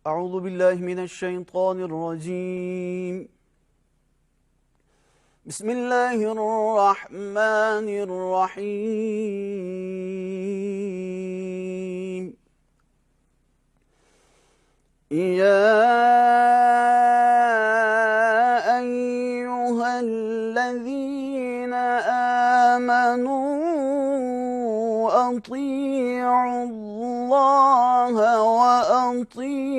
أعوذ بالله من الشيطان الرجيم. بسم الله الرحمن الرحيم. يا أيها الذين آمنوا أطيعوا الله وأطيعوا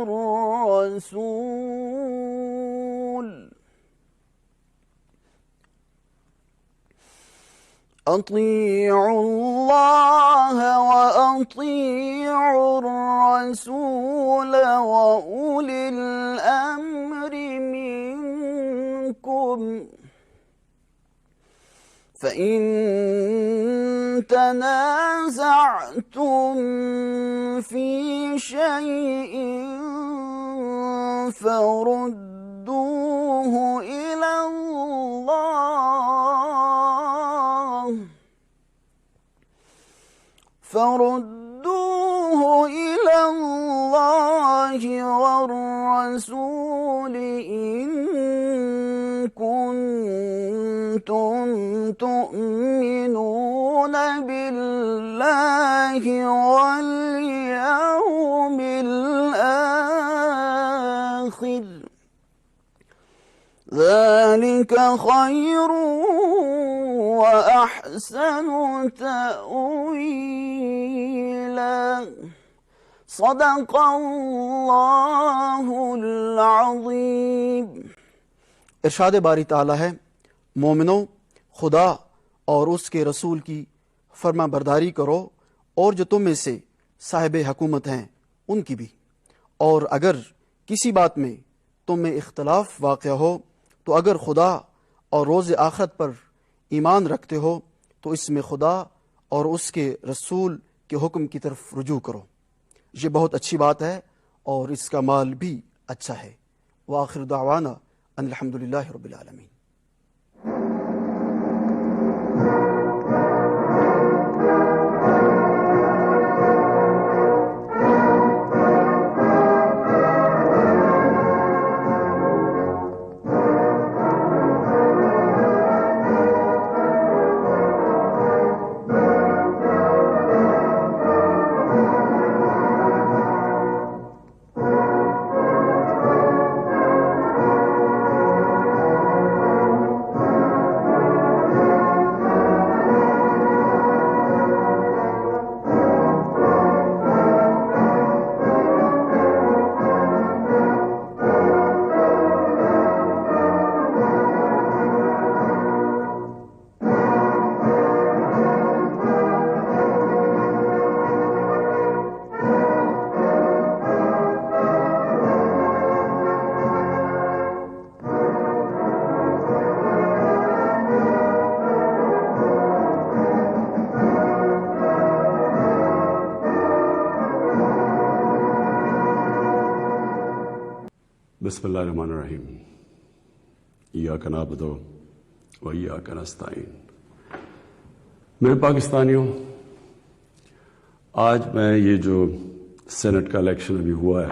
الرسول أطيعوا الله وأطيعوا الرسول وأولي الأمر منكم فإن تنازعتم في شيء فردوه إلى الله والرسول إن كنتم تؤمنون بالله واليوم الآخر ذلك خير وأحسن تأويلا صدق اللہ العظیم۔ ارشاد باری تعالیٰ ہے، مومنوں خدا اور اس کے رسول کی فرما برداری کرو اور جو تم میں سے صاحب حکومت ہیں ان کی بھی، اور اگر کسی بات میں تم میں اختلاف واقع ہو تو اگر خدا اور روز آخرت پر ایمان رکھتے ہو تو اس میں خدا اور اس کے رسول کے حکم کی طرف رجوع کرو، یہ بہت اچھی بات ہے اور اس کا مال بھی اچھا ہے۔ وآخر دعوانا ان الحمدللہ رب العالمین۔ بسم اللہ الرحمن الرحیم۔ ایاک نعبد و ایاک نستعین۔ میرے پاکستانیوں، آج میں یہ جو سینٹ کا الیکشن ابھی ہوا ہے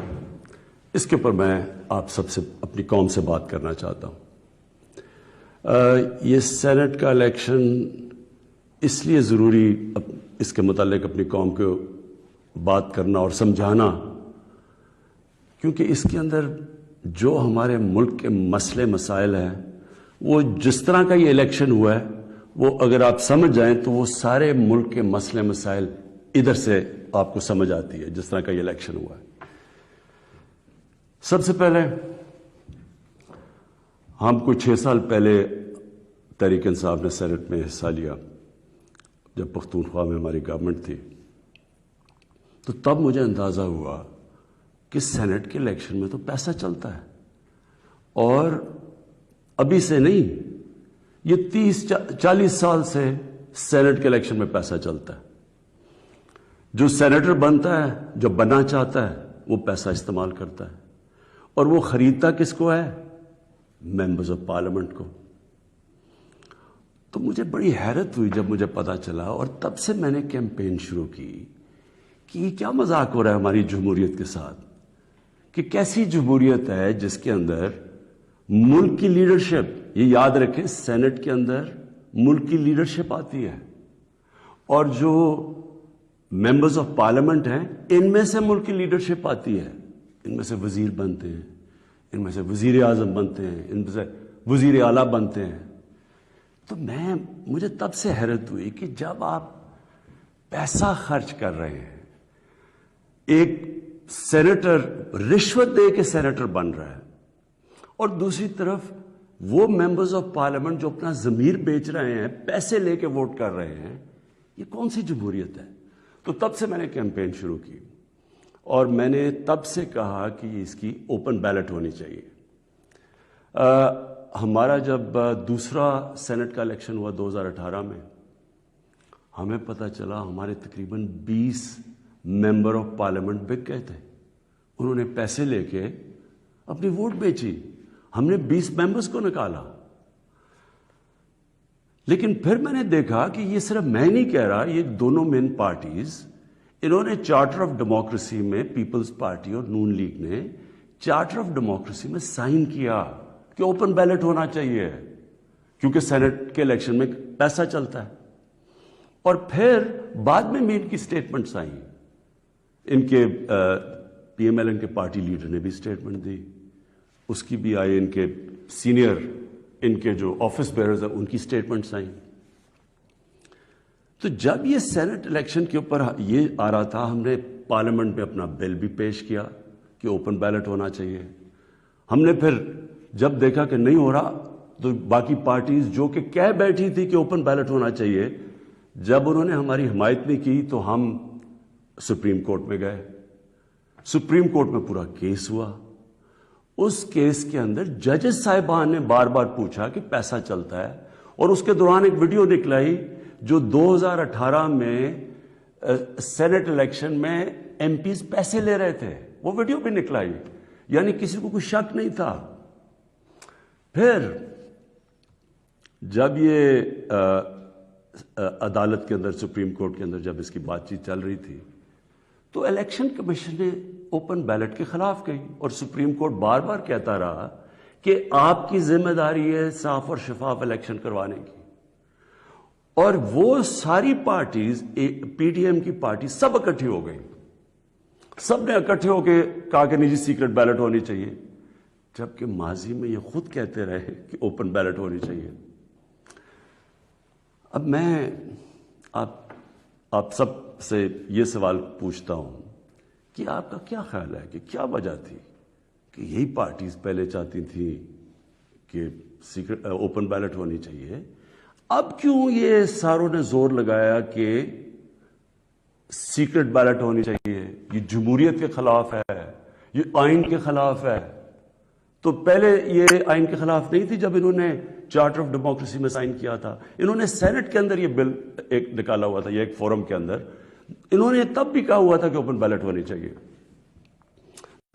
اس کے اوپر میں آپ سب سے اپنی قوم سے بات کرنا چاہتا ہوں۔ یہ سینٹ کا الیکشن اس لیے ضروری اس کے متعلق اپنی قوم کو بات کرنا اور سمجھانا کیونکہ اس کے اندر جو ہمارے ملک کے مسئلے مسائل ہیں وہ جس طرح کا یہ الیکشن ہوا ہے وہ اگر آپ سمجھ جائیں تو وہ سارے ملک کے مسئلے مسائل ادھر سے آپ کو سمجھ آتی ہے جس طرح کا یہ الیکشن ہوا ہے۔ سب سے پہلے ہم کچھ 6 سال پہلے تحریک انصاف نے سینٹ میں حصہ لیا جب پختونخوا میں ہماری گورنمنٹ تھی، تو تب مجھے اندازہ ہوا کہ سینٹ کے الیکشن میں تو پیسہ چلتا ہے، اور ابھی سے نہیں، یہ 30-40 سال سے سینٹ کے الیکشن میں پیسہ چلتا ہے۔ جو سینیٹر بنتا ہے، جو بننا چاہتا ہے، وہ پیسہ استعمال کرتا ہے، اور وہ خریدتا کس کو ہے؟ ممبرز آف پارلیمنٹ کو۔ تو مجھے بڑی حیرت ہوئی جب مجھے پتا چلا، اور تب سے میں نے کیمپین شروع کی کہ یہ کیا مذاق ہو رہا ہے ہماری جمہوریت کے ساتھ کہ کیسی جمہوریت ہے جس کے اندر ملک کی لیڈرشپ، یہ یاد رکھیں سینٹ کے اندر ملک کی لیڈرشپ آتی ہے، اور جو ممبرز آف پارلیمنٹ ہیں ان میں سے ملک کی لیڈرشپ آتی ہے، ان میں سے وزیر بنتے ہیں، ان میں سے وزیر اعظم بنتے ہیں، ان میں سے وزیر اعلیٰ بنتے ہیں۔ تو مجھے تب سے حیرت ہوئی کہ جب آپ پیسہ خرچ کر رہے ہیں، ایک سینیٹر رشوت دے کے سینیٹر بن رہا ہے، اور دوسری طرف وہ ممبرز آف پارلیمنٹ جو اپنا ضمیر بیچ رہے ہیں، پیسے لے کے ووٹ کر رہے ہیں، یہ کون سی جمہوریت ہے؟ تو تب سے میں نے کیمپین شروع کی، اور میں نے تب سے کہا کہ اس کی اوپن بیلٹ ہونی چاہیے۔ ہمارا جب دوسرا سینٹ کا الیکشن ہوا 2018 میں، ہمیں پتہ چلا ہمارے تقریباً 20 ممبر آف پارلیمنٹ بک گئے تھے، انہوں نے پیسے لے کے اپنی ووٹ بیچی، ہم نے 20 ممبرز کو نکالا۔ لیکن پھر میں نے دیکھا کہ یہ صرف میں نہیں کہہ رہا، یہ دونوں مین پارٹیز، انہوں نے چارٹر آف ڈیموکریسی میں، پیپلز پارٹی اور نون لیگ نے چارٹر آف ڈیموکریسی میں سائن کیا کہ اوپن بیلٹ ہونا چاہیے، کیونکہ سینٹ کے الیکشن میں پیسہ چلتا ہے۔ اور پھر بعد میں بھی ان کی سٹیٹمنٹس آئیں، ان کے پی ایم ایل این کے پارٹی لیڈر نے بھی سٹیٹمنٹ دی، اس کی بھی آئی، ان کے سینئر، ان کے جو آفس بیئرز ہیں ان کی سٹیٹمنٹس آئیں۔ تو جب یہ سینٹ الیکشن کے اوپر یہ آ رہا تھا، ہم نے پارلیمنٹ میں اپنا بل بھی پیش کیا کہ اوپن بیلٹ ہونا چاہیے۔ ہم نے پھر جب دیکھا کہ نہیں ہو رہا، تو باقی پارٹیز جو کہ کہہ بیٹھی تھی کہ اوپن بیلٹ ہونا چاہیے، جب انہوں نے ہماری حمایت نہیں کی تو ہم سپریم کورٹ میں گئے۔ سپریم کورٹ میں پورا کیس ہوا، اس کیس کے اندر ججز صاحبان نے بار بار پوچھا کہ پیسہ چلتا ہے، اور اس کے دوران ایک ویڈیو نکلائی جو 2018 میں سینٹ الیکشن میں ایم پیز پیسے لے رہے تھے، وہ ویڈیو بھی نکلائی، یعنی کسی کو کوئی شک نہیں تھا۔ پھر جب یہ عدالت کے اندر، سپریم کورٹ کے اندر جب اس کی بات چیت چل رہی تھی، تو الیکشن کمیشن نے اوپن بیلٹ کے خلاف کہی، اور سپریم کورٹ بار بار کہتا رہا کہ آپ کی ذمہ داری ہے صاف اور شفاف الیکشن کروانے کی۔ اور وہ ساری پارٹیز، پی ڈی ایم کی پارٹی سب اکٹھی ہو گئی، سب نے اکٹھے ہو کے کہا کہ نہیں جی سیکرٹ بیلٹ ہونی چاہیے، جبکہ ماضی میں یہ خود کہتے رہے کہ اوپن بیلٹ ہونی چاہیے۔ اب میں آپ سب سے یہ سوال پوچھتا ہوں کہ آپ کا کیا خیال ہے کہ کیا وجہ تھی کہ یہی پارٹیز پہلے چاہتی تھیں کہ سیکرٹ اوپن بیلٹ ہونی چاہیے، اب کیوں یہ ساروں نے زور لگایا کہ سیکرٹ بیلٹ ہونی چاہیے؟ یہ جمہوریت کے خلاف ہے، یہ آئین کے خلاف ہے۔ تو پہلے یہ آئین کے خلاف نہیں تھی جب انہوں نے چارٹر آف ڈیموکریسی میں سائن کیا تھا، انہوں نے سینٹ کے اندر یہ بل ایک نکالا ہوا تھا، یہ ایک فورم کے اندر انہوں نے تب بھی کہا ہوا تھا کہ اوپن بیلٹ ہونی چاہیے۔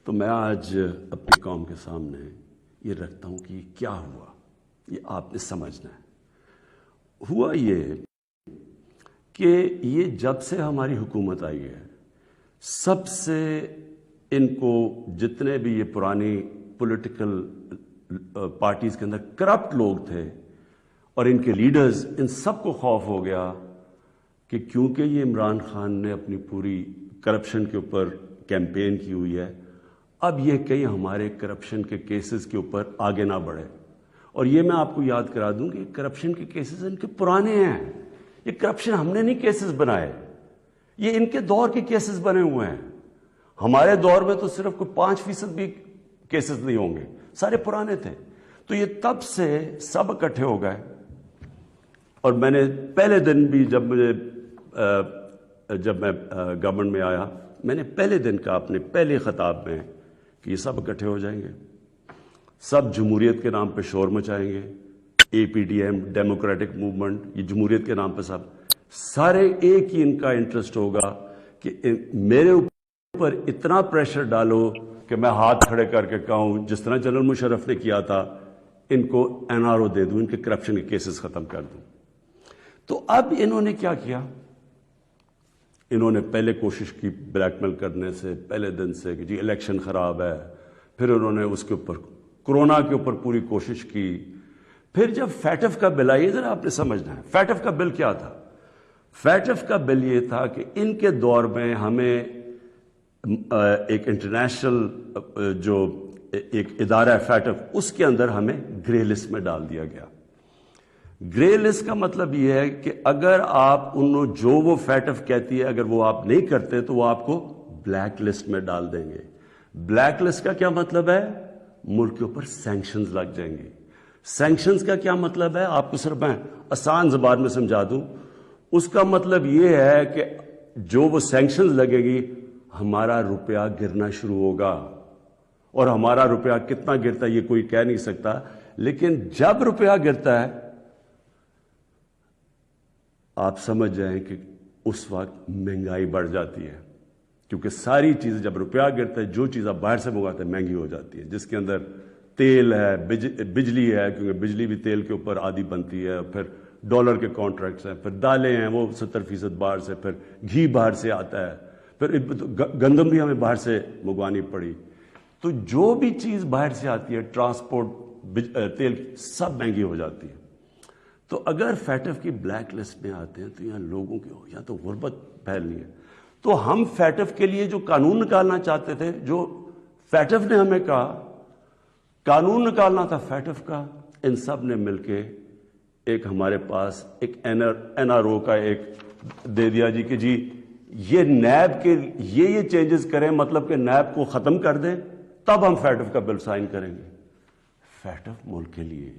تو میں آج اپنی قوم کے سامنے یہ رکھتا ہوں کہ کیا ہوا، یہ آپ نے سمجھنا ہے۔ ہوا یہ کہ یہ جب سے ہماری حکومت آئی ہے، سب سے ان کو جتنے بھی یہ پرانی پولیٹیکل پارٹیز کے اندر کرپٹ لوگ تھے اور ان کے لیڈرز، ان سب کو خوف ہو گیا کہ کیونکہ یہ عمران خان نے اپنی پوری کرپشن کے اوپر کیمپین کی ہوئی ہے، اب یہ کہیں ہمارے کرپشن کے کیسز کے اوپر آگے نہ بڑھے۔ اور یہ میں آپ کو یاد کرا دوں کہ کرپشن کے کیسز ان کے پرانے ہیں، یہ کرپشن ہم نے نہیں کیسز بنائے، یہ ان کے دور کے کیسز بنے ہوئے ہیں۔ ہمارے دور میں تو صرف کوئی 5% بھی کیسز نہیں ہوں گے، سارے پرانے تھے۔ تو یہ تب سے سب اکٹھے ہو گئے، اور میں نے پہلے دن بھی جب میں گورنمنٹ میں آیا، میں نے پہلے دن کہا اپنے پہلے خطاب میں کہ یہ سب اکٹھے ہو جائیں گے، سب جمہوریت کے نام پہ شور مچائیں گے، A P D M, democratic movement, یہ جمہوریت کے نام پہ سب سارے ایک ہی ان کا انٹرسٹ ہوگا کہ میرے اوپر اتنا پریشر ڈالو کہ میں ہاتھ کھڑے کر کے کہوں جس طرح جنرل مشرف نے کیا تھا، ان کو این آر او دے دوں، ان کے کرپشن کے کیسز ختم کر دوں۔ تو اب انہوں نے کیا کیا؟ انہوں نے پہلے کوشش کی بلیک میل کرنے سے پہلے دن سے کہ جی الیکشن خراب ہے، پھر انہوں نے اس کے اوپر کورونا کے اوپر پوری کوشش کی. پھر جب فیٹف کا بل آئی، ذرا آپ نے سمجھنا ہے فیٹف کا بل کیا تھا. فیٹف کا بل یہ تھا کہ ان کے دور میں ہمیں ایک انٹرنیشنل جو ایک ادارہ ہے فیٹف، اس کے اندر ہمیں گرے لسٹ میں ڈال دیا گیا. گرے لسٹ کا مطلب یہ ہے کہ اگر آپ انہوں جو وہ فیٹف کہتی ہے اگر وہ آپ نہیں کرتے تو وہ آپ کو بلیک لسٹ میں ڈال دیں گے. بلیک لسٹ کا کیا مطلب ہے؟ ملک کے اوپر سینکشنز لگ جائیں گے. سینکشنز کا کیا مطلب ہے؟ آپ کو صرف میں آسان زبان میں سمجھا دوں. اس کا مطلب یہ ہے کہ جو وہ سینکشنز لگے گی ہمارا روپیہ گرنا شروع ہوگا. اور ہمارا روپیہ کتنا گرتا ہے یہ کوئی کہہ نہیں سکتا، لیکن جب روپیہ گرتا ہے آپ سمجھ جائیں کہ اس وقت مہنگائی بڑھ جاتی ہے، کیونکہ ساری چیزیں جب روپیہ گرتا ہے جو چیز آپ باہر سے منگاتے ہیں مہنگی ہو جاتی ہے، جس کے اندر تیل ہے، بجلی ہے، کیونکہ بجلی بھی تیل کے اوپر آدھی بنتی ہے، پھر ڈالر کے کانٹریکٹس ہیں، پھر دالیں ہیں وہ 70% باہر سے، پھر گھی باہر سے آتا ہے، پھر گندم بھی ہمیں باہر سے منگوانی پڑی. تو جو بھی چیز باہر سے آتی ہے ٹرانسپورٹ تیل سب مہنگی ہو جاتی ہے. تو اگر فیٹف کی بلیک لسٹ میں آتے ہیں تو یہاں لوگوں کی یہاں تو غربت پھیلنی ہے. تو ہم فیٹف کے لیے جو قانون نکالنا چاہتے تھے، جو فیٹف نے ہمیں کہا قانون نکالنا تھا فیٹف کا، ان سب نے مل کے ایک ہمارے پاس ایک این آر او کا ایک دے دیا جی کہ جی یہ نیب کے یہ چینجز کریں، مطلب کہ نیب کو ختم کر دیں تب ہم فیٹف کا بل سائن کریں گے. فیٹف ملک کے لیے،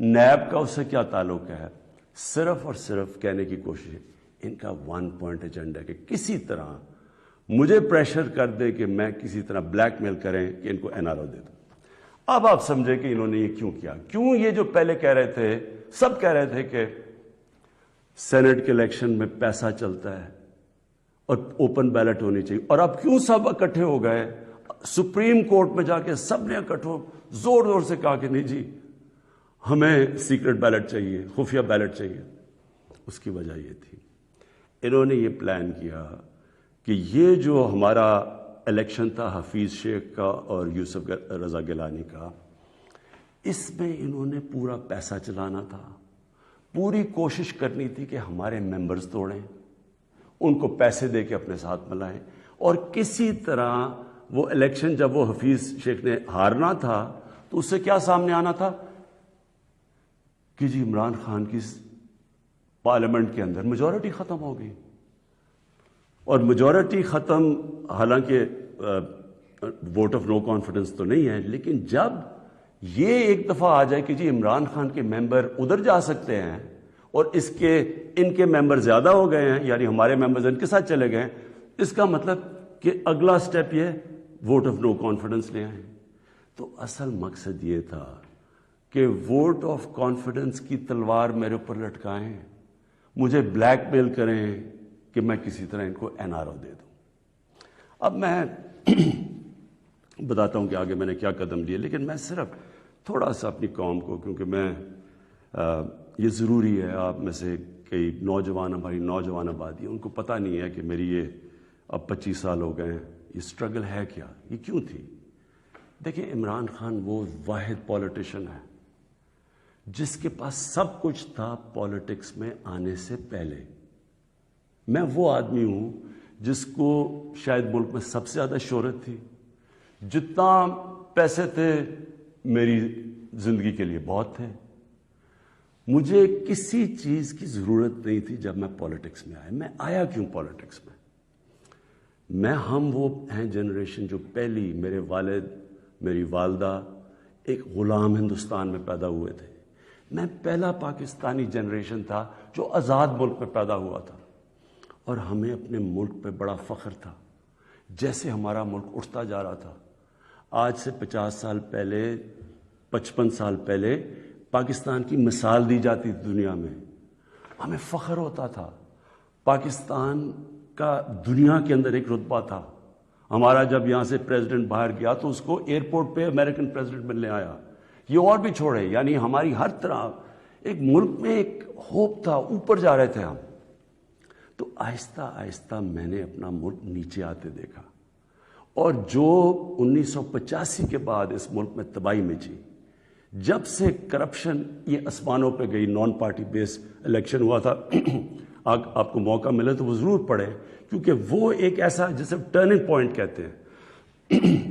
نیب کا اس سے کیا تعلق ہے؟ صرف اور صرف کہنے کی کوشش ہے ان کا 1 پوائنٹ ایجنڈا ہے کہ کسی طرح مجھے پریشر کر دے کہ میں کسی طرح بلیک میل کریں کہ ان کو این آر او دے دوں. اب آپ سمجھے کہ انہوں نے یہ کیوں کیا. کیوں یہ جو پہلے کہہ رہے تھے، سب کہہ رہے تھے کہ سینٹ کے الیکشن میں پیسہ چلتا ہے اور اوپن بیلٹ ہونی چاہیے، اور اب کیوں سب اکٹھے ہو گئے سپریم کورٹ میں جا کے سب نے اکٹھے زور زور سے کہا کہ نہیں جی ہمیں سیکرٹ بیلٹ چاہیے، خفیہ بیلٹ چاہیے. اس کی وجہ یہ تھی انہوں نے یہ پلان کیا کہ یہ جو ہمارا الیکشن تھا حفیظ شیخ کا اور یوسف رضا گیلانی کا، اس میں انہوں نے پورا پیسہ چلانا تھا، پوری کوشش کرنی تھی کہ ہمارے ممبرز توڑیں، ان کو پیسے دے کے اپنے ساتھ ملائیں، اور کسی طرح وہ الیکشن جب وہ حفیظ شیخ نے ہارنا تھا تو اس سے کیا سامنے آنا تھا کہ جی عمران خان کی پارلیمنٹ کے اندر میجورٹی ختم ہو گئی. اور میجورٹی ختم حالانکہ ووٹ آف نو کانفیڈنس تو نہیں ہے، لیکن جب یہ ایک دفعہ آ جائے کہ جی عمران خان کے ممبر ادھر جا سکتے ہیں اور ان کے ممبر زیادہ ہو گئے ہیں، یعنی ہمارے ممبرز ان کے ساتھ چلے گئے، اس کا مطلب کہ اگلا سٹیپ یہ ووٹ آف نو کانفیڈنس لے آئیں. تو اصل مقصد یہ تھا کہ ووٹ آف کانفیڈنس کی تلوار میرے اوپر لٹکائیں، مجھے بلیک میل کریں کہ میں کسی طرح ان کو این آر او دے دوں. اب میں بتاتا ہوں کہ آگے میں نے کیا قدم لیے، لیکن میں صرف تھوڑا سا اپنی قوم کو، کیونکہ میں یہ ضروری ہے، آپ میں سے کئی نوجوان، ہماری نوجوان آبادی ہے، ان کو پتہ نہیں ہے کہ میری یہ اب 25 سال ہو گئے ہیں، یہ سٹرگل ہے کیا، یہ کیوں تھی. دیکھیں عمران خان وہ واحد پولیٹیشین ہے جس کے پاس سب کچھ تھا پالیٹکس میں آنے سے پہلے. میں وہ آدمی ہوں جس کو شاید ملک میں سب سے زیادہ شہرت تھی، جتنا پیسے تھے میری زندگی کے لیے بہت تھے، مجھے کسی چیز کی ضرورت نہیں تھی. جب میں پالیٹکس میں آیا، میں آیا کیوں پالیٹکس میں ہم وہ ہیں جنریشن جو پہلی، میرے والد میری والدہ ایک غلام ہندوستان میں پیدا ہوئے تھے. میں پہلا پاکستانی جنریشن تھا جو آزاد ملک میں پیدا ہوا تھا، اور ہمیں اپنے ملک پہ بڑا فخر تھا. جیسے ہمارا ملک اٹھتا جا رہا تھا، آج سے 50 سال پہلے 55 سال پہلے پاکستان کی مثال دی جاتی تھی دنیا میں، ہمیں فخر ہوتا تھا. پاکستان کا دنیا کے اندر ایک رتبہ تھا. ہمارا جب یہاں سے پریزیڈنٹ باہر گیا تو اس کو ایئرپورٹ پہ امریکن پریزیڈنٹ ملنے آیا. یہ اور بھی چھوڑے، یعنی ہماری ہر طرح ایک ملک میں ایک ہوپ تھا، اوپر جا رہے تھے ہم. تو آہستہ آہستہ میں نے اپنا ملک نیچے آتے دیکھا، اور جو 1985 کے بعد اس ملک میں تباہی مچی، جب سے کرپشن یہ اسمانوں پہ گئی، نان پارٹی بیس الیکشن ہوا تھا، آپ کو موقع ملے تو وہ ضرور پڑھیں، کیونکہ وہ ایک ایسا جسے ٹرننگ پوائنٹ کہتے ہیں،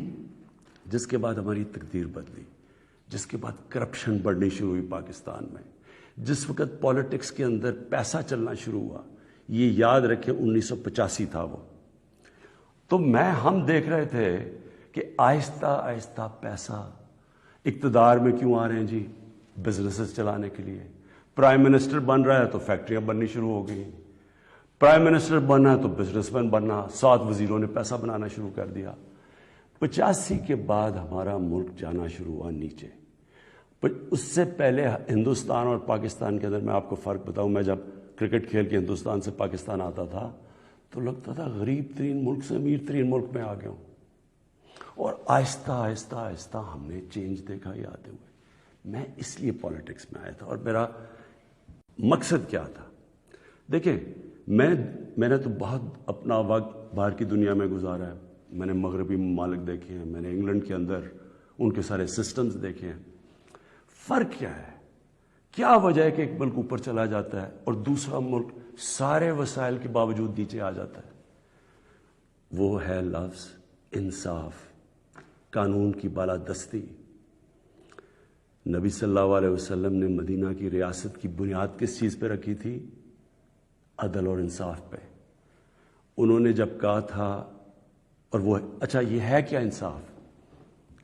جس کے بعد ہماری تقدیر بدلی، جس کے بعد کرپشن بڑھنی شروع ہوئی پاکستان میں، جس وقت پالیٹکس کے اندر پیسہ چلنا شروع ہوا، یہ یاد رکھیں 1985 تھا وہ۔ تو ہم دیکھ رہے تھے کہ آہستہ آہستہ پیسہ اقتدار میں کیوں آ رہے ہیں جی؟ بزنسز چلانے کے لیے۔ پرائم منسٹر بن رہا ہے تو فیکٹریاں بننی شروع ہو گئی، پرائم منسٹر بننا ہے تو بزنس مین بننا، 7 وزیروں نے پیسہ بنانا شروع کر دیا۔ 85 کے بعد ہمارا ملک جانا شروع ہوا نیچے۔ اس سے پہلے ہندوستان اور پاکستان کے اندر میں آپ کو فرق بتاؤں، میں جب کرکٹ کھیل کے ہندوستان سے پاکستان آتا تھا تو لگتا تھا غریب ترین ملک سے امیر ترین ملک میں آ گیا ہوں، اور آہستہ آہستہ آہستہ ہم نے چینج دیکھا یہ آتے ہوئے۔ میں اس لیے پالیٹکس میں آیا تھا، اور میرا مقصد کیا تھا؟ دیکھیں، میں نے تو بہت اپنا وقت باہر کی دنیا میں گزارا ہے، میں نے مغربی ممالک دیکھے ہیں، میں نے انگلینڈ کے اندر ان کے سارے سسٹمز دیکھے ہیں۔ فرق کیا ہے؟ کیا وجہ ہے کہ ایک ملک اوپر چلا جاتا ہے اور دوسرا ملک سارے وسائل کے باوجود نیچے آ جاتا ہے؟ وہ ہے لفظ انصاف، قانون کی بالادستی۔ نبی صلی اللہ علیہ وسلم نے مدینہ کی ریاست کی بنیاد کس چیز پہ رکھی تھی؟ عدل اور انصاف پہ۔ انہوں نے جب کہا تھا، اور وہ اچھا یہ ہے کیا انصاف؟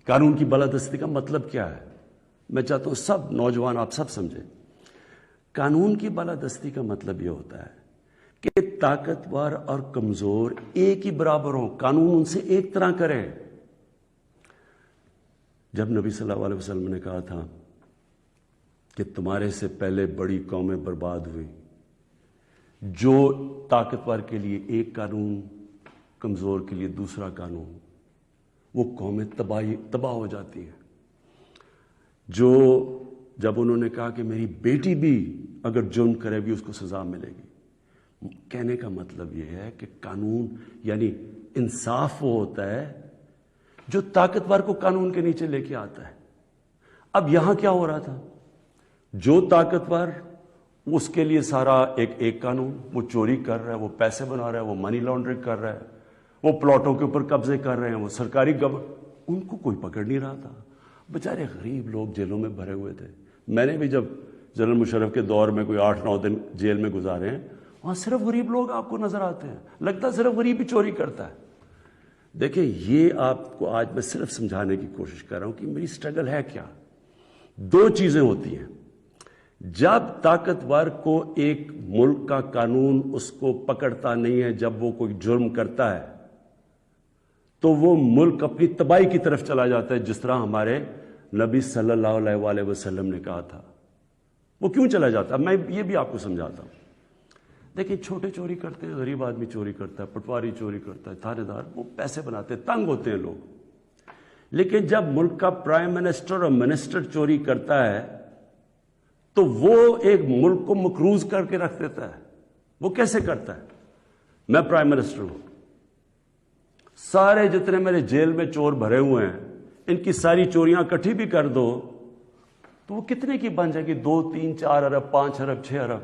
قانون کی بالادستی کا مطلب کیا ہے؟ میں چاہتا ہوں سب نوجوان آپ سب سمجھیں۔ قانون کی بالادستی کا مطلب یہ ہوتا ہے کہ طاقتور اور کمزور ایک ہی برابر ہوں، قانون ان سے ایک طرح کرے۔ جب نبی صلی اللہ علیہ وسلم نے کہا تھا کہ تمہارے سے پہلے بڑی قومیں برباد ہوئی، جو طاقتور کے لیے ایک قانون، کمزور کے لیے دوسرا قانون، وہ قومیں تباہ ہو جاتی ہیں۔ جب انہوں نے کہا کہ میری بیٹی بھی اگر جرم کرے بھی اس کو سزا ملے گی، کہنے کا مطلب یہ ہے کہ قانون یعنی انصاف وہ ہوتا ہے جو طاقتور کو قانون کے نیچے لے کے آتا ہے۔ اب یہاں کیا ہو رہا تھا؟ جو طاقتور، اس کے لیے سارا ایک قانون، وہ چوری کر رہا ہے، وہ پیسے بنا رہا ہے، وہ منی لانڈرنگ کر رہا ہے، وہ پلاٹوں کے اوپر قبضے کر رہے ہیں، وہ سرکاری ان کو کوئی پکڑ نہیں رہا تھا۔ بیچارے غریب لوگ جیلوں میں بھرے ہوئے تھے۔ میں نے بھی جب جنرل مشرف کے دور میں کوئی 8-9 دن جیل میں گزارے ہیں، وہاں صرف غریب لوگ آپ کو نظر آتے ہیں، لگتا ہے صرف غریب ہی چوری کرتا ہے۔ دیکھیں، یہ آپ کو آج میں صرف سمجھانے کی کوشش کر رہا ہوں کہ میری سٹرگل ہے کیا۔ 2 چیزیں ہوتی ہیں، جب طاقتور کو ایک ملک کا قانون اس کو پکڑتا نہیں ہے، جب وہ کوئی جرم کرتا ہے تو وہ ملک اپنی تباہی کی طرف چلا جاتا ہے، جس طرح ہمارے نبی صلی اللہ علیہ وسلم نے کہا تھا۔ وہ کیوں چلا جاتا ہے؟ میں یہ بھی آپ کو سمجھاتا ہوں۔ دیکھیں، چھوٹے چوری کرتے ہیں، غریب آدمی چوری کرتا ہے، پٹواری چوری کرتا ہے، تھانے دار، وہ پیسے بناتے ہیں، تنگ ہوتے ہیں لوگ۔ لیکن جب ملک کا پرائم منسٹر اور منسٹر چوری کرتا ہے تو وہ ایک ملک کو مقروض کر کے رکھ دیتا ہے۔ وہ کیسے کرتا ہے؟ میں پرائم منسٹر ہوں، سارے جتنے میرے جیل میں چور بھرے ہوئے ہیں، ان کی ساری چوریاں اکٹھی بھی کر دو تو وہ کتنے کی بن جائے گی؟ 2, 3, 4 ارب، 5 ارب، 6 ارب۔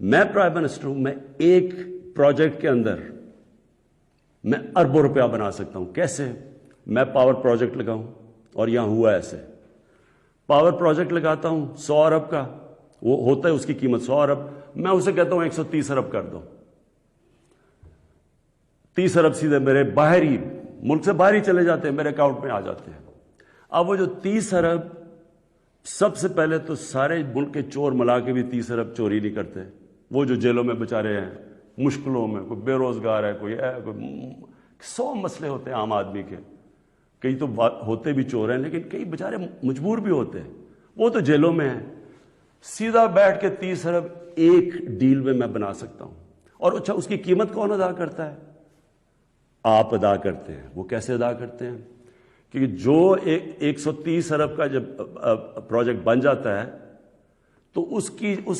میں پرائم منسٹر ہوں، میں ایک پروجیکٹ کے اندر میں اربوں روپیہ بنا سکتا ہوں۔ کیسے؟ میں پاور پروجیکٹ لگاؤں، اور یہاں ہوا ایسے، پاور پروجیکٹ لگاتا ہوں 100 ارب کا، وہ ہوتا ہے اس کی قیمت 100 ارب، میں اسے کہتا ہوں 130 ارب کر دو، 30 ارب سیدھے میرے باہری ملک سے باہر ہی چلے جاتے ہیں، میرے اکاؤنٹ میں آ جاتے ہیں۔ اب وہ جو 30 ارب، سب سے پہلے تو سارے ملک کے چور ملا کے بھی 30 ارب چوری نہیں کرتے۔ وہ جو جیلوں میں بیچارے ہیں، مشکلوں میں، کوئی بے روزگار ہے، کوئی 100 مسئلے ہوتے ہیں عام آدمی کے، کئی تو ہوتے بھی چور ہیں لیکن کئی بیچارے مجبور بھی ہوتے ہیں، وہ تو جیلوں میں ہیں۔ سیدھا بیٹھ کے 30 ارب ایک ڈیل میں بنا سکتا ہوں۔ اور اچھا، اس کی قیمت کون ادا کرتا ہے؟ آپ ادا کرتے ہیں۔ وہ کیسے ادا کرتے ہیں؟ کیونکہ جو 130 ارب کا جب پروجیکٹ بن جاتا ہے تو اس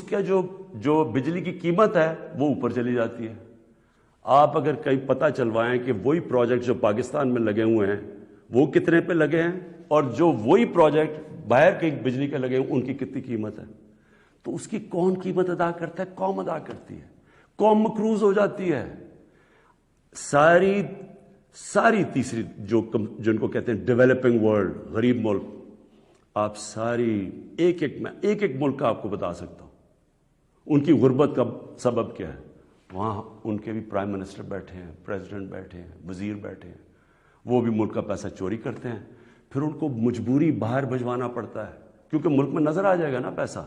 کا جو بجلی کی قیمت ہے وہ اوپر چلی جاتی ہے. آپ اگر کہیں پتہ چلوائیں کہ وہی پروجیکٹ جو پاکستان میں لگے ہوئے ہیں وہ کتنے پہ لگے ہیں اور جو وہی پروجیکٹ باہر کے بجلی کے لگے ہیں ان کی کتنی قیمت ہے, تو اس کی کون قیمت ادا کرتا ہے؟ قوم ادا کرتی ہے. قوم مقروض ہو جاتی ہے. ساری تیسری جن کو کہتے ہیں ڈیولپنگ ورلڈ, غریب ملک, آپ ساری ایک ملک کا آپ کو بتا سکتا ہوں ان کی غربت کا سبب کیا ہے. وہاں ان کے بھی پرائم منسٹر بیٹھے ہیں, پریزیڈنٹ بیٹھے ہیں, وزیر بیٹھے ہیں, وہ بھی ملک کا پیسہ چوری کرتے ہیں. پھر ان کو مجبوری باہر بھجوانا پڑتا ہے کیونکہ ملک میں نظر آ جائے گا نا پیسہ,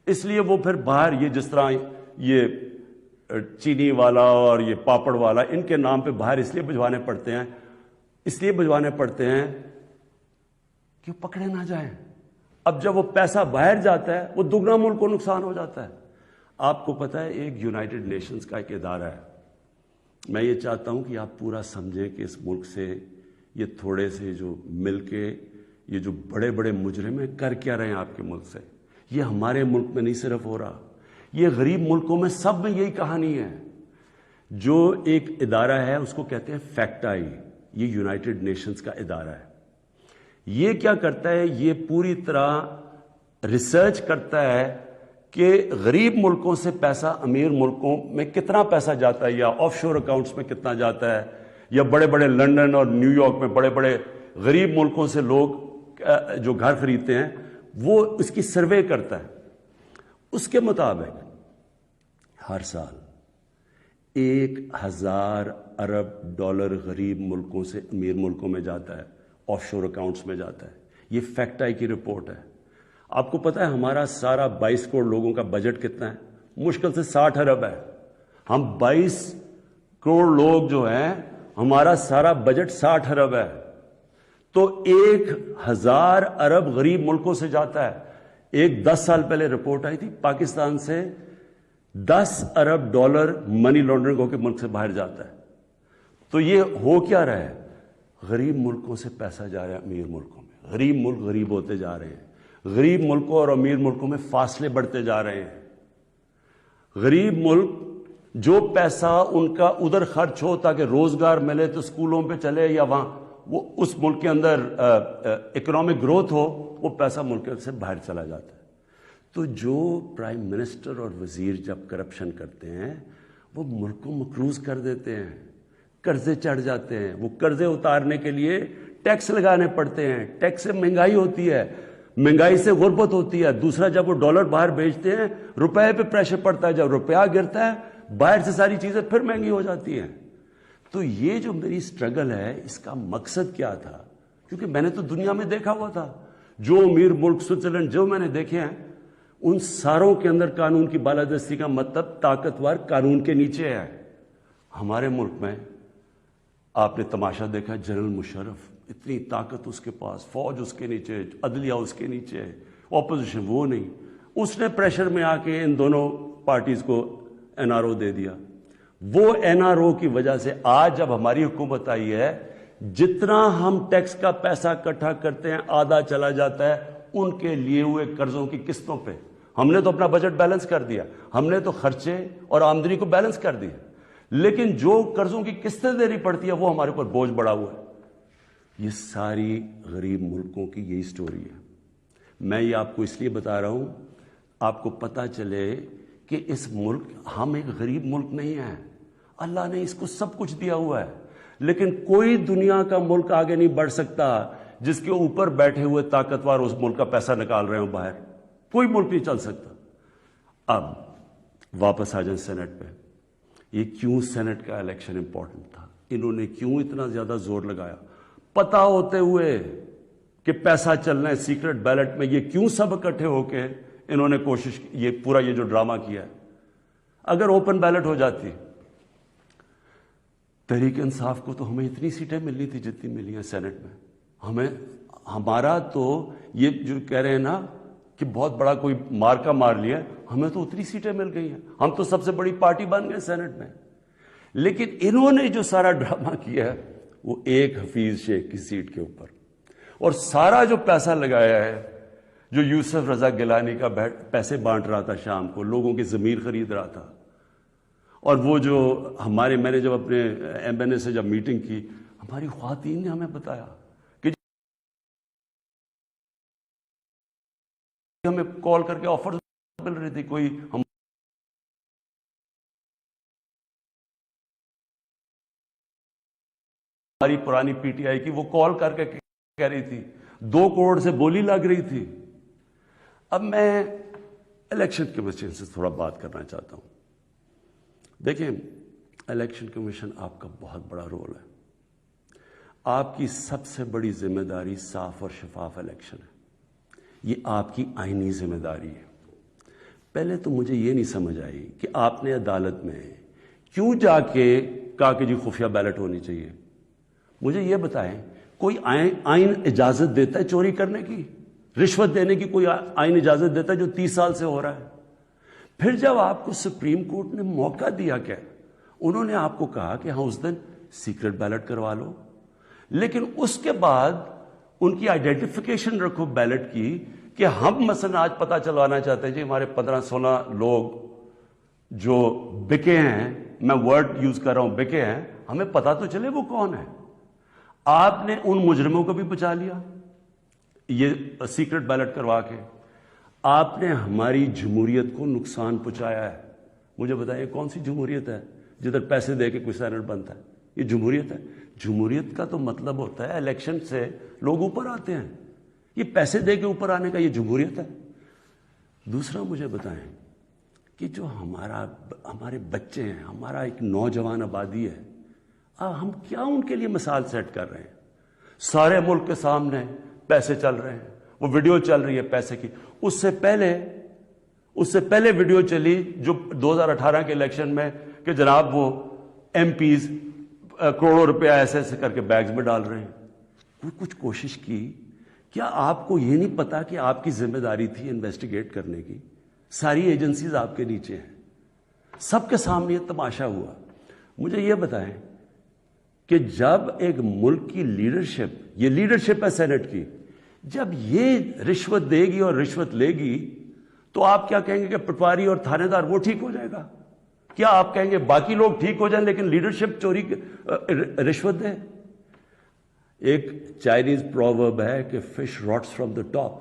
اس لیے وہ پھر باہر, یہ جس طرح یہ چینی والا اور یہ پاپڑ والا, ان کے نام پہ باہر اس لیے بھجوانے پڑتے ہیں کہ وہ پکڑے نہ جائیں. اب جب وہ پیسہ باہر جاتا ہے وہ دگنا ملک کو نقصان ہو جاتا ہے. آپ کو پتہ ہے ایک یونائٹڈ نیشنز کا ایک ادارہ ہے, میں یہ چاہتا ہوں کہ آپ پورا سمجھیں کہ اس ملک سے یہ تھوڑے سے جو مل کے یہ جو بڑے بڑے مجرم ہیں کر کیا رہے ہیں آپ کے ملک سے. یہ ہمارے ملک میں نہیں صرف ہو رہا, یہ غریب ملکوں میں سب میں یہی کہانی ہے. جو ایک ادارہ ہے اس کو کہتے ہیں فیکٹائی, یہ یونائٹڈ نیشنز کا ادارہ ہے. یہ کیا کرتا ہے؟ یہ پوری طرح ریسرچ کرتا ہے کہ غریب ملکوں سے پیسہ امیر ملکوں میں کتنا پیسہ جاتا ہے, یا آف شور اکاؤنٹس میں کتنا جاتا ہے, یا بڑے بڑے لنڈن اور نیو یارک میں بڑے بڑے غریب ملکوں سے لوگ جو گھر خریدتے ہیں وہ اس کی سروے کرتا ہے. اس کے مطابق ہر سال 1000 ارب ڈالر غریب ملکوں سے امیر ملکوں میں جاتا ہے, آف شور اکاؤنٹس میں جاتا ہے. یہ فیکٹائی کی رپورٹ ہے. آپ کو پتہ ہے ہمارا سارا 22 کروڑ لوگوں کا بجٹ کتنا ہے؟ مشکل سے 60 ارب ہے. ہم 22 کروڑ لوگ جو ہیں, ہمارا سارا بجٹ 60 ارب ہے. تو 1000 ارب غریب ملکوں سے جاتا ہے. ایک 10 سال پہلے رپورٹ آئی تھی, پاکستان سے 10 ارب ڈالر منی لانڈرنگ ہو کے ملک سے باہر جاتا ہے. تو یہ ہو کیا رہا ہے؟ غریب ملکوں سے پیسہ جا رہا ہے امیر ملکوں میں, غریب ملک غریب ہوتے جا رہے ہیں, غریب ملکوں اور امیر ملکوں میں فاصلے بڑھتے جا رہے ہیں. غریب ملک جو پیسہ ان کا ادھر خرچ ہو تاکہ روزگار ملے تو اسکولوں پہ چلے, یا وہاں وہ اس ملک کے اندر اکنامک گروتھ ہو, وہ پیسہ ملک سے باہر چلا جاتا ہے. تو جو پرائم منسٹر اور وزیر جب کرپشن کرتے ہیں وہ ملک کو مقروض کر دیتے ہیں, قرضے چڑھ جاتے ہیں. وہ قرضے اتارنے کے لیے ٹیکس لگانے پڑتے ہیں. ٹیکس سے مہنگائی ہوتی ہے, مہنگائی سے غربت ہوتی ہے. دوسرا, جب وہ ڈالر باہر بھیجتے ہیں روپے پہ پریشر پڑتا ہے, جب روپیہ گرتا ہے باہر سے ساری چیزیں پھر مہنگی ہو جاتی ہیں. تو یہ جو میری سٹرگل ہے اس کا مقصد کیا تھا؟ کیونکہ میں نے تو دنیا میں دیکھا ہوا تھا, جو امیر ملک سوئٹزرلینڈ جو میں نے دیکھے ہیں ان ساروں کے اندر قانون کی بالادستی کا مطلب طاقتور قانون کے نیچے ہے. ہمارے ملک میں آپ نے تماشا دیکھا, جنرل مشرف اتنی طاقت اس کے پاس, فوج اس کے نیچے, عدلیہ اس کے نیچے, اپوزیشن وہ نہیں. اس نے پریشر میں آ کے ان دونوں پارٹیز کو NRO دے دیا. وہ NRO کی وجہ سے آج جب ہماری حکومت آئی ہے, جتنا ہم ٹیکس کا پیسہ اکٹھا کرتے ہیں آدھا چلا جاتا ہے ان کے لیے ہوئے قرضوں کی قسطوں پہ. ہم نے تو اپنا بجٹ بیلنس کر دیا, ہم نے تو خرچے اور آمدنی کو بیلنس کر دیا, لیکن جو قرضوں کی قسطیں دینی پڑتی ہے وہ ہمارے اوپر بوجھ بڑھا ہوا ہے. یہ ساری غریب ملکوں کی یہی سٹوری ہے. میں یہ آپ کو اس لیے بتا رہا ہوں آپ کو پتہ چلے کہ اس ملک, ہم ایک غریب ملک نہیں ہیں, اللہ نے اس کو سب کچھ دیا ہوا ہے, لیکن کوئی دنیا کا ملک آگے نہیں بڑھ سکتا جس کے اوپر بیٹھے ہوئے طاقتور اس ملک کا پیسہ نکال رہے ہوں باہر. کوئی ملک نہیں چل سکتا. اب واپس آ جائیں سینٹ پہ. یہ کیوں سینٹ کا الیکشن امپورٹنٹ تھا؟ انہوں نے کیوں اتنا زیادہ زور لگایا پتا ہوتے ہوئے کہ پیسہ چلنا ہے سیکرٹ بیلٹ میں؟ یہ کیوں سب اکٹھے ہو کے انہوں نے کوشش, یہ پورا یہ جو ڈرامہ کیا ہے؟ اگر اوپن بیلٹ ہو جاتی, تحریک انصاف کو تو ہمیں اتنی سیٹیں ملنی تھی جتنی ملی ہیں سینٹ میں. ہمارا تو یہ جو کہہ رہے ہیں نا کہ بہت بڑا کوئی مارکا مار لیا, ہمیں تو اتنی سیٹیں مل گئی ہیں, ہم تو سب سے بڑی پارٹی بن گئے سینٹ میں. لیکن انہوں نے جو سارا ڈرامہ کیا ہے وہ ایک حفیظ شیخ کی سیٹ کے اوپر, اور سارا جو پیسہ لگایا ہے جو یوسف رضا گیلانی کا پیسے بانٹ رہا تھا شام کو، لوگوں کی ضمیر خرید رہا تھا، اور وہ جو میں نے جب اپنے ایم این اے سے جب میٹنگ کی، ہماری خواتین نے ہمیں بتایا کہ ہمیں کال کر کے آفر مل رہی تھی، کوئی ہماری پرانی پی ٹی آئی کی وہ کال کر کے کہہ رہی تھی 2 کروڑ سے بولی لگ رہی تھی۔ اب میں الیکشن کمیشن سے تھوڑا بات کرنا چاہتا ہوں۔ دیکھیں، الیکشن کمیشن آپ کا بہت بڑا رول ہے، آپ کی سب سے بڑی ذمہ داری صاف اور شفاف الیکشن ہے، یہ آپ کی آئینی ذمہ داری ہے۔ پہلے تو مجھے یہ نہیں سمجھ آئی کہ آپ نے عدالت میں کیوں جا کے کہا کہ جی خفیہ بیلٹ ہونی چاہیے۔ مجھے یہ بتائیں، کوئی آئین اجازت دیتا ہے چوری کرنے کی؟ رشوت دینے کی کوئی آئین اجازت دیتا ہے جو 30 سال سے ہو رہا ہے؟ پھر جب آپ کو سپریم کورٹ نے موقع دیا کہ انہوں نے آپ کو کہا کہ ہاں اس دن سیکرٹ بیلٹ کروا لو، لیکن اس کے بعد ان کی آئیڈینٹیفیکیشن رکھو بیلٹ کی کہ ہم مثلا آج پتہ چلوانا چاہتے ہیں جی ہمارے 15-16 لوگ جو بکے ہیں، میں ورڈ یوز کر رہا ہوں بکے ہیں، ہمیں پتہ تو چلے وہ کون ہے۔ آپ نے ان مجرموں کو بھی بچا لیا یہ سیکرٹ بیلٹ کروا کے، آپ نے ہماری جمہوریت کو نقصان پہنچایا ہے۔ مجھے بتائیے کون سی جمہوریت ہے جدھر پیسے دے کے کوئی سینٹ بنتا ہے؟ یہ جمہوریت ہے؟ جمہوریت کا تو مطلب ہوتا ہے الیکشن سے لوگ اوپر آتے ہیں، یہ پیسے دے کے اوپر آنے کا یہ جمہوریت ہے؟ دوسرا مجھے بتائیں کہ جو ہمارے بچے ہیں، ہمارا ایک نوجوان آبادی ہے، ہم کیا ان کے لیے مثال سیٹ کر رہے ہیں؟ سارے ملک کے سامنے پیسے چل رہے ہیں، وہ ویڈیو چل رہی ہے پیسے کی۔ اس سے پہلے ویڈیو چلی جو 2018 کے الیکشن میں کہ جناب وہ ایم پیز کروڑوں روپیہ ایسے ایسے کر کے بیگز میں ڈال رہے ہیں۔ کوئی کچھ کوشش کی؟ کیا آپ کو یہ نہیں پتا کہ آپ کی ذمہ داری تھی انویسٹیگیٹ کرنے کی؟ ساری ایجنسیز آپ کے نیچے ہیں، سب کے سامنے یہ تماشا ہوا۔ مجھے یہ بتائیں کہ جب ایک ملک کی لیڈرشپ، یہ لیڈرشپ ہے سینٹ کی، جب یہ رشوت دے گی اور رشوت لے گی تو آپ کیا کہیں گے کہ پٹواری اور تھانے دار وہ ٹھیک ہو جائے گا؟ کیا آپ کہیں گے باقی لوگ ٹھیک ہو جائیں لیکن لیڈرشپ چوری رشوت دے؟ ایک چائنیز پروورب ہے کہ fish rots from the top.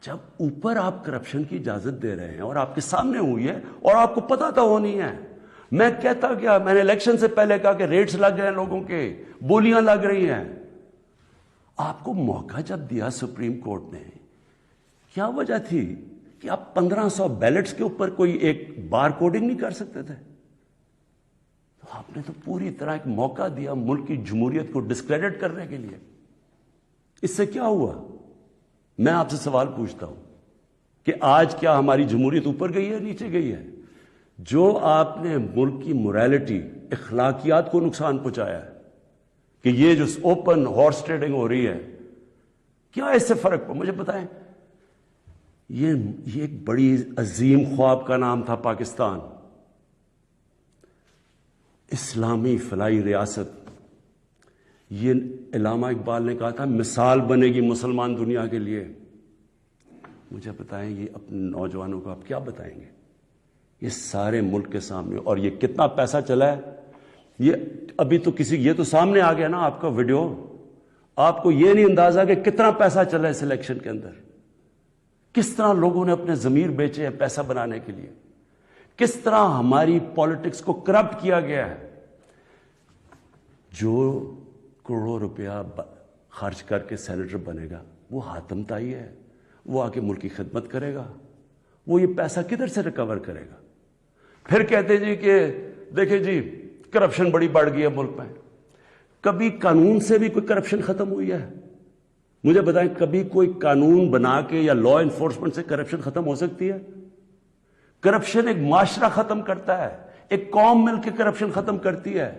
جب اوپر آپ کرپشن کی اجازت دے رہے ہیں اور آپ کے سامنے ہوئی ہے اور آپ کو پتا تو ہونی ہے، میں کہتا کیا، میں نے الیکشن سے پہلے کہا کہ ریٹس لگ گئے ہیں لوگوں کے، بولیاں لگ رہی ہیں۔ آپ کو موقع جب دیا سپریم کورٹ نے، کیا وجہ تھی کہ آپ 1500 بیلٹس کے اوپر کوئی ایک بار کوڈنگ نہیں کر سکتے تھے؟ تو آپ نے تو پوری طرح ایک موقع دیا ملک کی جمہوریت کو ڈسکریڈٹ کرنے کے لیے۔ اس سے کیا ہوا؟ میں آپ سے سوال پوچھتا ہوں کہ آج کیا ہماری جمہوریت اوپر گئی ہے نیچے گئی ہے؟ جو آپ نے ملک کی موریلٹی، اخلاقیات کو نقصان پہنچایا ہے کہ یہ جو اوپن ہارس ٹریڈنگ ہو رہی ہے، کیا اس سے فرق مجھے بتائیں۔ یہ ایک بڑی عظیم خواب کا نام تھا پاکستان، اسلامی فلاحی ریاست۔ یہ علامہ اقبال نے کہا تھا مثال بنے گی مسلمان دنیا کے لیے۔ مجھے بتائیں یہ اپنے نوجوانوں کو آپ کیا بتائیں گے؟ یہ سارے ملک کے سامنے، اور یہ کتنا پیسہ چلا ہے، یہ ابھی تو یہ تو سامنے آ گیا نا آپ کا ویڈیو۔ آپ کو یہ نہیں اندازہ کہ کتنا پیسہ چلا ہے اس الیکشن کے اندر، کس طرح لوگوں نے اپنے ضمیر بیچے ہیں پیسہ بنانے کے لیے، کس طرح ہماری پالیٹکس کو کرپٹ کیا گیا ہے۔ جو کروڑوں روپیہ خرچ کر کے سینیٹر بنے گا وہ حاتم تائی ہے، وہ آ کے ملک کی خدمت کرے گا، وہ یہ پیسہ کدھر سے ریکور کرے گا؟ پھر کہتے جی کہ دیکھیں جی کرپشن بڑی بڑھ گئی ہے ملک میں۔ کبھی قانون سے بھی کوئی کرپشن ختم ہوئی ہے؟ مجھے بتائیں کبھی کوئی قانون بنا کے یا لا انفورسمنٹ سے کرپشن ختم ہو سکتی ہے؟ کرپشن ایک معاشرہ ختم کرتا ہے، ایک قوم مل کے کرپشن ختم کرتی ہے۔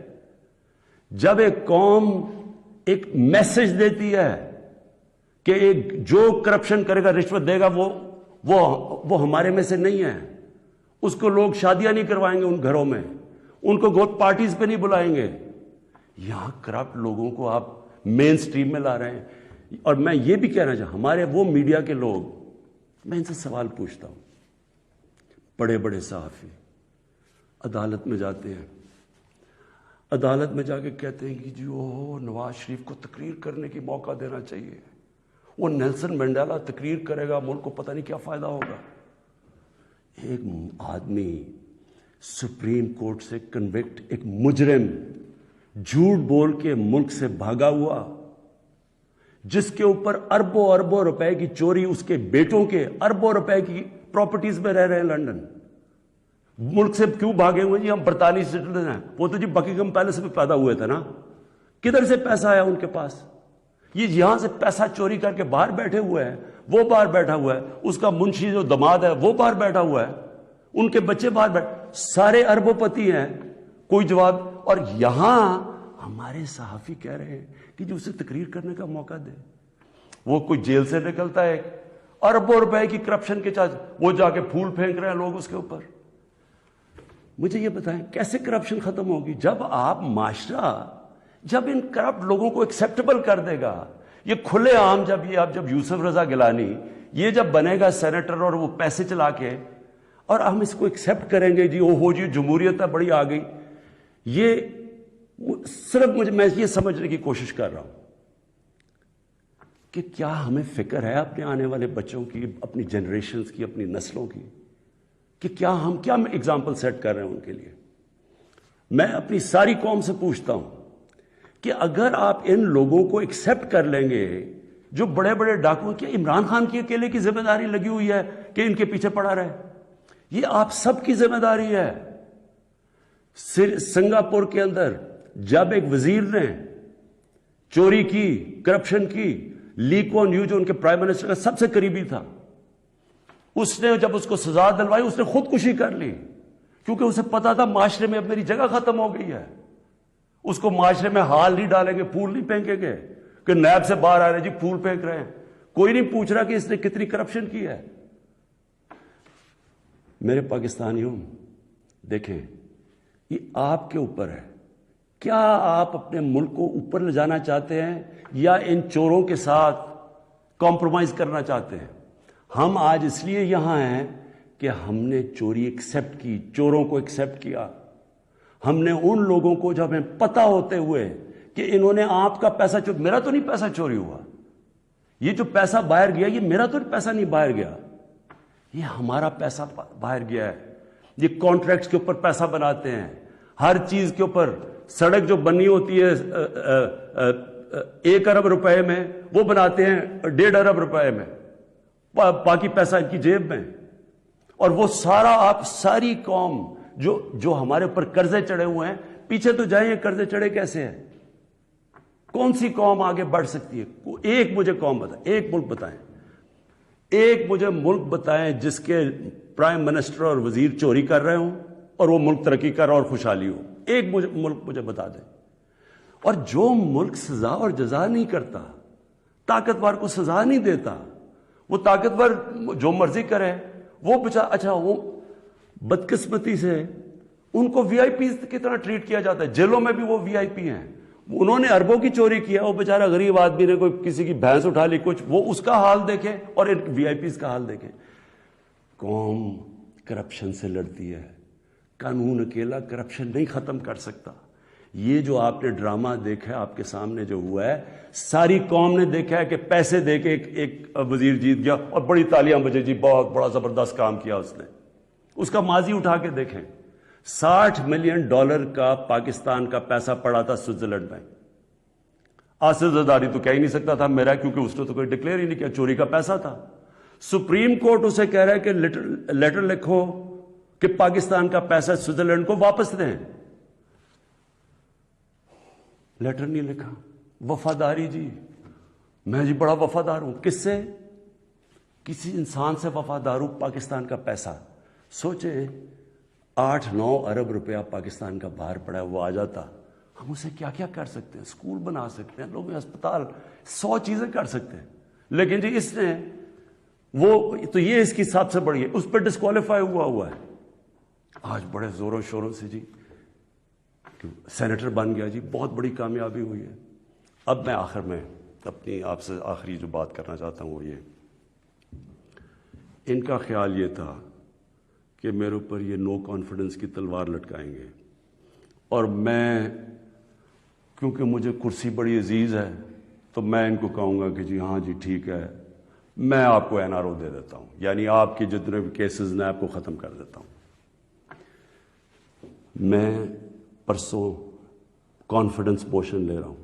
جب ایک قوم ایک میسج دیتی ہے کہ جو کرپشن کرے گا، رشوت دے گا، وہ ہمارے میں سے نہیں ہے، اس کو لوگ شادیاں نہیں کروائیں گے ان گھروں میں، ان کو گوٹ پارٹیز پہ نہیں بلائیں گے۔ یہاں کرپٹ لوگوں کو آپ مین سٹریم میں لا رہے ہیں۔ اور میں یہ بھی کہنا چاہتا ہوں، ہمارے وہ میڈیا کے لوگ میں ان سے سوال پوچھتا ہوں. بڑے بڑے صحافی عدالت میں جاتے ہیں, عدالت میں جا کے کہتے ہیں کہ جی وہ نواز شریف کو تقریر کرنے کی موقع دینا چاہیے, وہ نیلسن منڈیلا تقریر کرے گا, ملک کو پتہ نہیں کیا فائدہ ہوگا. ایک آدمی سپریم کورٹ سے کنوکٹ, ایک مجرم جھوٹ بول کے ملک سے بھاگا ہوا, جس کے اوپر اربوں اربوں روپے کی چوری, اس کے بیٹوں کے اربوں روپے کی پراپرٹیز میں رہ رہے ہیں لنڈن. ملک سے کیوں بھاگے ہوئے جی؟ ہم برطانوی سٹیزن ہیں. وہ تو جی بکنگھم پیلس میں پیدا ہوئے تھے نا, کدھر سے پیسہ آیا ان کے پاس؟ یہ یہاں سے پیسہ چوری کر کے باہر بیٹھے ہوئے ہیں, وہ باہر بیٹھا ہوا ہے, اس کا منشی جو دماد ہے وہ باہر بیٹھا ہوا ہے, ان کے بچے باہر بیٹھے, سارے اربوں پتی ہیں, کوئی جواب. اور یہاں ہمارے صحافی کہہ رہے ہیں کہ جو اسے تقریر کرنے کا موقع دے. وہ کوئی جیل سے نکلتا ہے اربوں روپے کی کرپشن کے چارج, وہ جا کے پھول پھینک رہے ہیں لوگ اس کے اوپر. مجھے یہ بتائیں کیسے کرپشن ختم ہوگی؟ جب آپ معاشرہ جب ان کرپٹ لوگوں کو ایکسیپٹیبل کر دے گا, یہ کھلے عام, جب یوسف رضا گیلانی یہ جب بنے گا سینیٹر اور وہ پیسے چلا کے, اور ہم اس کو ایکسیپٹ کریں گے جی ہو جی جمہوریت ہے بڑی آ گئی. یہ صرف میں یہ سمجھنے کی کوشش کر رہا ہوں کہ کیا ہمیں فکر ہے اپنے آنے والے بچوں کی, اپنی جنریشنز کی, اپنی نسلوں کی, کہ کیا ایگزامپل سیٹ کر رہے ہیں ان کے لیے. میں اپنی ساری قوم سے پوچھتا ہوں کہ اگر آپ ان لوگوں کو ایکسیپٹ کر لیں گے جو بڑے بڑے ڈاکو, کیا عمران خان کی اکیلے کی ذمہ داری لگی ہوئی ہے کہ ان کے پیچھے پڑا رہے؟ یہ آپ سب کی ذمہ داری ہے. سنگاپور کے اندر جب ایک وزیر نے چوری کی, کرپشن کی, لی کوان یو جو ان کے پرائم منسٹر کا سب سے قریبی تھا, اس نے جب اس کو سزا دلوائی اس نے خودکشی کر لی, کیونکہ اسے پتا تھا معاشرے میں اب میری جگہ ختم ہو گئی ہے. اس کو معاشرے میں ہال نہیں ڈالیں گے, پھول نہیں پھینکیں گے کہ نیب سے باہر آ رہے جی پھول پھینک رہے ہیں. کوئی نہیں پوچھ رہا کہ اس نے کتنی کرپشن کی ہے. میرے پاکستانیوں, دیکھیں یہ آپ کے اوپر ہے, کیا آپ اپنے ملک کو اوپر لے جانا چاہتے ہیں یا ان چوروں کے ساتھ کمپرومائز کرنا چاہتے ہیں؟ ہم آج اس لیے یہاں ہیں کہ ہم نے چوری ایکسیپٹ کی, چوروں کو ایکسیپٹ کیا. ہم نے ان لوگوں کو جب ہمیں پتہ ہوتے ہوئے کہ انہوں نے آپ کا پیسہ میرا تو نہیں پیسہ چوری ہوا, یہ جو پیسہ باہر گیا یہ میرا تو پیسہ نہیں باہر گیا, یہ ہمارا پیسہ باہر گیا ہے. یہ کانٹریکٹس کے اوپر پیسہ بناتے ہیں, ہر چیز کے اوپر. سڑک جو بنی ہوتی ہے 1 ارب روپے میں, وہ بناتے ہیں 1.5 ارب روپے میں, باقی پیسہ ان کی جیب میں. اور وہ سارا, آپ ساری قوم جو ہمارے اوپر قرضے چڑھے ہوئے ہیں, پیچھے تو جائیں, قرضے چڑھے کیسے ہیں؟ کون سی قوم آگے بڑھ سکتی ہے؟ ایک مجھے قوم بتائیں, ایک ملک بتائیں, ایک مجھے ملک بتائیں جس کے پرائم منسٹر اور وزیر چوری کر رہے ہوں اور وہ ملک ترقی کر رہا اور خوشحالی ہو. ایک ملک مجھے بتا دیں. اور جو ملک سزا اور جزا نہیں کرتا, طاقتور کو سزا نہیں دیتا, وہ طاقتور جو مرضی کرے, وہ اچھا وہ بدقسمتی سے ان کو وی آئی پیز کی طرح ٹریٹ کیا جاتا ہے. جیلوں میں بھی وہ وی آئی پی ہیں. انہوں نے اربوں کی چوری کیا, وہ بیچارہ غریب آدمی نے کوئی کسی کی بھینس اٹھا لی کچھ, وہ اس کا حال دیکھیں اور وی آئی پیز کا حال دیکھیں. قوم کرپشن سے لڑتی ہے, قانون اکیلا کرپشن نہیں ختم کر سکتا. یہ جو آپ نے ڈرامہ دیکھا ہے آپ کے سامنے جو ہوا ہے, ساری قوم نے دیکھا ہے کہ پیسے دے کے ایک وزیر جیت گیا اور بڑی تالیاں بجے جی بہت بڑا زبردست کام کیا اس نے. اس کا ماضی اٹھا کے دیکھیں, $60 ملین کا پاکستان کا پیسہ پڑا تھا سوئٹزرلینڈ میں. آصف زرداری تو کہہ ہی نہیں سکتا تھا میرا, کیونکہ اس نے تو کوئی ڈکلیئر ہی نہیں کیا, چوری کا پیسہ تھا. سپریم کورٹ اسے کہہ رہا ہے کہ لیٹر لکھو کہ پاکستان کا پیسہ سوئٹزرلینڈ کو واپس دیں. لیٹر نہیں لکھا. وفاداری جی, میں جی بڑا وفادار ہوں. کس سے؟ کسی انسان سے وفادار ہوں. پاکستان کا پیسہ سوچیں, 8-9 ارب روپیہ پاکستان کا باہر پڑا ہے, وہ آ جاتا, ہم اسے کیا کیا کر سکتے ہیں؟ اسکول بنا سکتے ہیں, لوگ ہسپتال, 100 چیزیں کر سکتے ہیں. لیکن جی اس نے وہ تو یہ اس کی سب سے بڑی ہے, اس پہ ڈسکوالیفائی ہوا ہے. آج بڑے زوروں شوروں سے جی سینیٹر بن گیا, جی بہت بڑی کامیابی ہوئی ہے. اب میں آخر میں اپنی آپ سے آخری جو بات کرنا چاہتا ہوں وہ یہ ان کا خیال یہ تھا کہ میرے اوپر یہ نو کانفیڈنس کی تلوار لٹکائیں گے، اور میں کیونکہ مجھے کرسی بڑی عزیز ہے تو میں ان کو کہوں گا کہ جی ہاں جی ٹھیک ہے، میں آپ کو NRO دے دیتا ہوں، یعنی آپ کے جتنے بھی کیسز میں آپ کو ختم کر دیتا ہوں۔ میں پرسوں کانفیڈنس موشن لے رہا ہوں،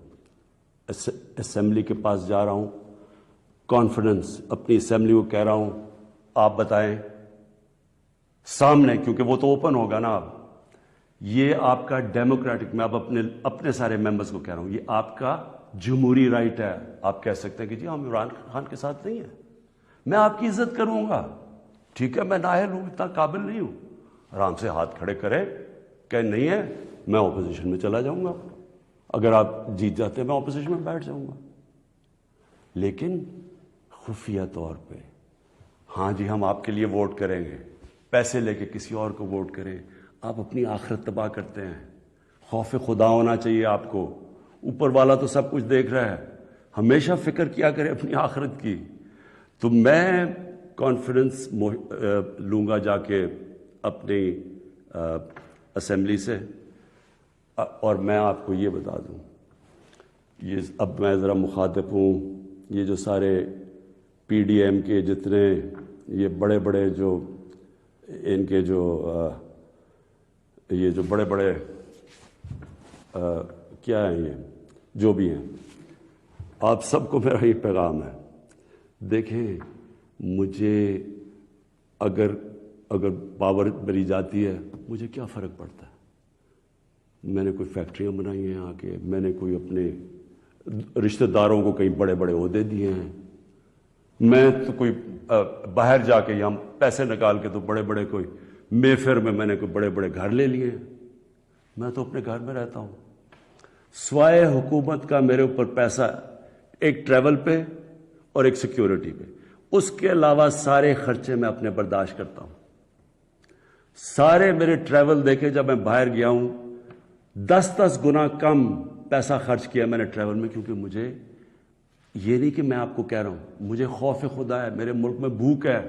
اسمبلی کے پاس جا رہا ہوں، کانفیڈنس اپنی اسمبلی کو کہہ رہا ہوں آپ بتائیں سامنے، کیونکہ وہ تو اوپن ہوگا نا، آپ یہ آپ کا ڈیموکریٹک، میں اب اپنے سارے ممبرز کو کہہ رہا ہوں یہ آپ کا جمہوری رائٹ ہے، آپ کہہ سکتے ہیں کہ جی ہم عمران خان کے ساتھ نہیں ہیں، میں آپ کی عزت کروں گا، ٹھیک ہے میں نااہل ہوں، اتنا قابل نہیں ہوں، آرام سے ہاتھ کھڑے کریں کہ نہیں ہے میں اپوزیشن میں چلا جاؤں گا، اگر آپ جیت جاتے ہیں میں اپوزیشن میں بیٹھ جاؤں گا، لیکن خفیہ طور پہ ہاں جی ہم آپ کے لیے ووٹ کریں گے، پیسے لے کے کسی اور کو ووٹ کریں، آپ اپنی آخرت تباہ کرتے ہیں۔ خوف خدا ہونا چاہیے آپ کو، اوپر والا تو سب کچھ دیکھ رہا ہے، ہمیشہ فکر کیا کرے اپنی آخرت کی۔ تو میں کانفیڈنس لوں گا جا کے اپنی اسمبلی سے، اور میں آپ کو یہ بتا دوں، یہ اب میں ذرا مخاطب ہوں، یہ جو سارے PDM کے جتنے یہ بڑے بڑے جو ان کے جو یہ جو بڑے بڑے کیا ہیں، یہ جو بھی ہیں، آپ سب کو میرا یہ پیغام ہے، دیکھیں مجھے اگر پاور میری جاتی ہے مجھے کیا فرق پڑتا ہے، میں نے کوئی فیکٹریاں بنائی ہیں آ کے، میں نے کوئی اپنے رشتہ داروں کو کئی بڑے بڑے عہدے دیے ہیں، میں تو کوئی باہر جا کے یہاں پیسے نکال کے تو بڑے بڑے کوئی میفر میں نے کوئی بڑے بڑے گھر لے لیے ہیں، میں تو اپنے گھر میں رہتا ہوں، سوائے حکومت کا میرے اوپر پیسہ ایک ٹریول پہ اور ایک سیکیورٹی پہ، اس کے علاوہ سارے خرچے میں اپنے برداشت کرتا ہوں، سارے میرے ٹریول دیکھے جب میں باہر گیا ہوں 10 گنا کم پیسہ خرچ کیا میں نے ٹریول میں، کیونکہ مجھے یہ نہیں کہ میں آپ کو کہہ رہا ہوں مجھے خوف خدا ہے، میرے ملک میں بھوک ہے،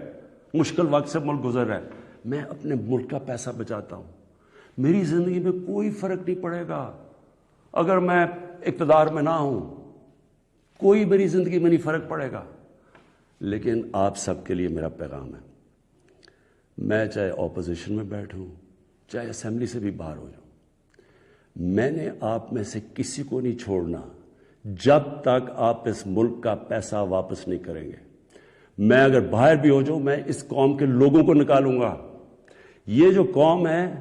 مشکل وقت سے ملک گزر رہا ہے، میں اپنے ملک کا پیسہ بچاتا ہوں، میری زندگی میں کوئی فرق نہیں پڑے گا اگر میں اقتدار میں نہ ہوں، کوئی میری زندگی میں نہیں فرق پڑے گا، لیکن آپ سب کے لیے میرا پیغام ہے، میں چاہے اپوزیشن میں بیٹھوں چاہے اسمبلی سے بھی باہر ہو جاؤں، میں نے آپ میں سے کسی کو نہیں چھوڑنا جب تک آپ اس ملک کا پیسہ واپس نہیں کریں گے، میں اگر باہر بھی ہو جاؤں میں اس قوم کے لوگوں کو نکالوں گا، یہ جو قوم ہے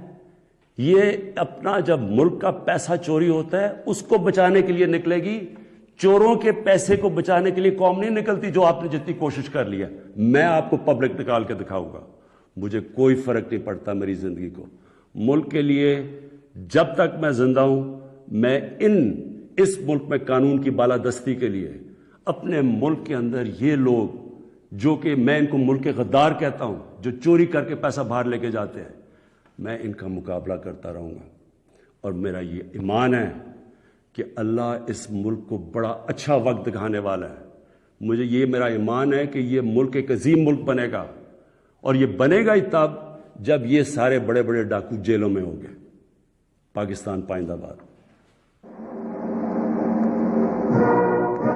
یہ اپنا جب ملک کا پیسہ چوری ہوتا ہے اس کو بچانے کے لیے نکلے گی، چوروں کے پیسے کو بچانے کے لیے قوم نہیں نکلتی، جو آپ نے جتنی کوشش کر لی ہے، میں آپ کو پبلک نکال کے دکھاؤں گا، مجھے کوئی فرق نہیں پڑتا میری زندگی کو، ملک کے لیے جب تک میں زندہ ہوں میں اس ملک میں قانون کی بالادستی کے لیے اپنے ملک کے اندر یہ لوگ جو کہ میں ان کو ملک کے غدار کہتا ہوں، جو چوری کر کے پیسہ باہر لے کے جاتے ہیں، میں ان کا مقابلہ کرتا رہوں گا، اور میرا یہ ایمان ہے کہ اللہ اس ملک کو بڑا اچھا وقت دکھانے والا ہے، مجھے یہ میرا ایمان ہے کہ یہ ملک ایک عظیم ملک بنے گا، اور یہ بنے گا ہی تب جب یہ سارے بڑے بڑے ڈاکو جیلوں میں ہوں گے۔ پاکستان پائندہ باد۔